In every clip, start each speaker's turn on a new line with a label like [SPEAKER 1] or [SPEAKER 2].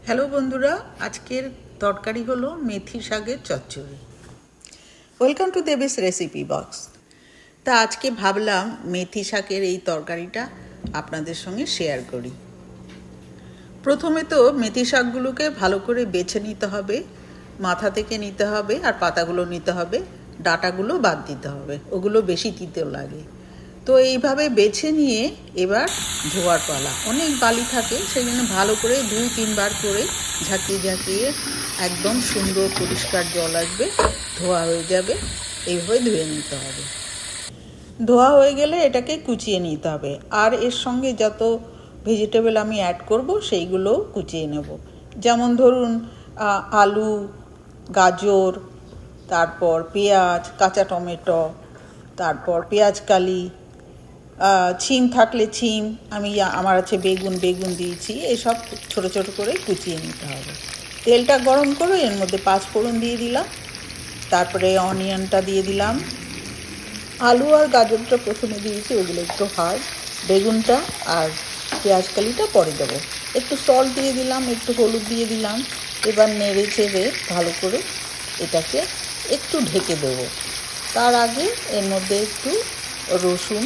[SPEAKER 1] Hello বন্ধুরা, আজকের তরকারি হলো মেথি শাকের চচ্চড়ি। Welcome to Debes recipe box. তা আজকে ভাবলাম মেথি শাকের এই তরকারিটা আপনাদের সঙ্গে শেয়ার করি। প্রথমে তো মেথি শাকগুলোকে ভালো করে বেছে নিতে হবে, মাথা থেকে নিতে হবে আর পাতাগুলো নিতে হবে, ডাঁটাগুলো বাদ দিতে হবে, ওগুলো বেশি তিতো লাগে। তো এইভাবে বেছে নিয়ে এবার ধোয়ার পালা। অনেক বালি থাকে, সেই জন্য ভালো করে 2-3 বার করে ঝাঁকিয়ে ঝাঁকিয়ে একদম সুন্দর পরিষ্কার জল আসবে, ধোয়া হয়ে যাবে। এইভাবে ধুয়ে নিতে হবে। ধোয়া হয়ে গেলে এটাকে কুচিয়ে নিতে হবে, আর এর সঙ্গে যত ভেজিটেবল আমি অ্যাড করব সেইগুলোও কুচিয়ে নেব। যেমন ধরুন আলু, গাজর, তারপর পেঁয়াজ, কাঁচা টমেটো, তারপর পেঁয়াজ কালি, ছিম থাকলে ছিম, আমার আছে বেগুন দিয়েছি। এসব ছোট ছোট করে কুচিয়ে নিতে হবে। তেলটা গরম করে এর মধ্যে 5 ফোড়ন দিয়ে দিলাম, তারপরে অনিয়নটা দিয়ে দিলাম। আলু আর গাজরটা প্রথমে দিয়েছি, ওগুলো একটু হার্ড। বেগুনটা আর পেঁয়াজ কালিটা পরে দেবো। একটু সল্ট দিয়ে দিলাম, একটু হলুদ দিয়ে দিলাম। এবার নেড়ে চেড়ে ভালো করে এটাকে একটু ঢেকে দেবো। তার আগে এর মধ্যে একটু রসুন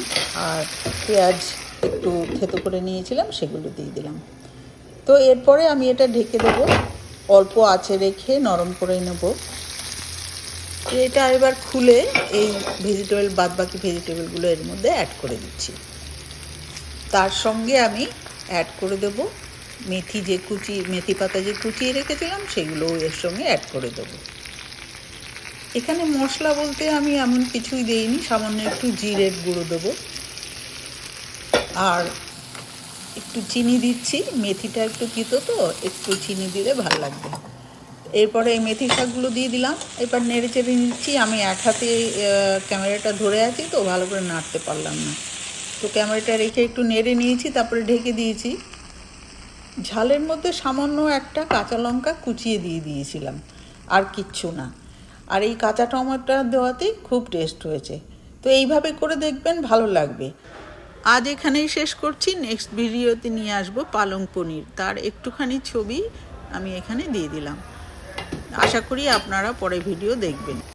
[SPEAKER 1] আর পেঁয়াজ একটু থেতো করে নিয়েছিলাম, সেগুলো দিয়ে দিলাম। তো এরপরে আমি এটা ঢেকে দেবো, অল্প আঁচে রেখে নরম করে নেব। এটা এবার খুলে এই বাদবাকি ভেজিটেবলগুলো এর মধ্যে অ্যাড করে দিচ্ছি। তার সঙ্গে আমি অ্যাড করে দেব মেথি পাতা যে কুচিয়ে রেখেছিলাম, সেগুলোও এর সঙ্গে অ্যাড করে দেবো। এখানে মশলা বলতে আমি এমন কিছুই দেইনি, সামান্য একটু জিরের গুঁড়ো দেবো আর একটু চিনি দিচ্ছি। মেথিটা একটু তিতো, তো একটু চিনি দিলে ভালো লাগবে। এরপরে এই মেথি শাকগুলো দিয়ে দিলাম। এবার নেড়ে চেড়ে নিচ্ছি। আমি এক হাতে ক্যামেরাটা ধরে আছি, তো ভালো করে নাড়তে পারলাম না, তো ক্যামেরাটা রেখে একটু নেড়ে নিয়েছি, তারপরে ঢেকে দিয়েছি। ঝালের মধ্যে সামান্য একটা কাঁচা লঙ্কা কুচিয়ে দিয়ে দিয়েছিলাম, আর কিচ্ছু না। আর এই কাঁচা টমেটো দেওয়াতেই খুব টেস্ট হয়েছে। তো এইভাবে করে দেখবেন, ভালো লাগবে। আজ এখানেই শেষ করছি। নেক্সট ভিডিওতে নিয়ে আসবো পালং পনির, তার একটুখানি ছবি আমি এখানে দিয়ে দিলাম। আশা করি আপনারা পরে ভিডিও দেখবেন।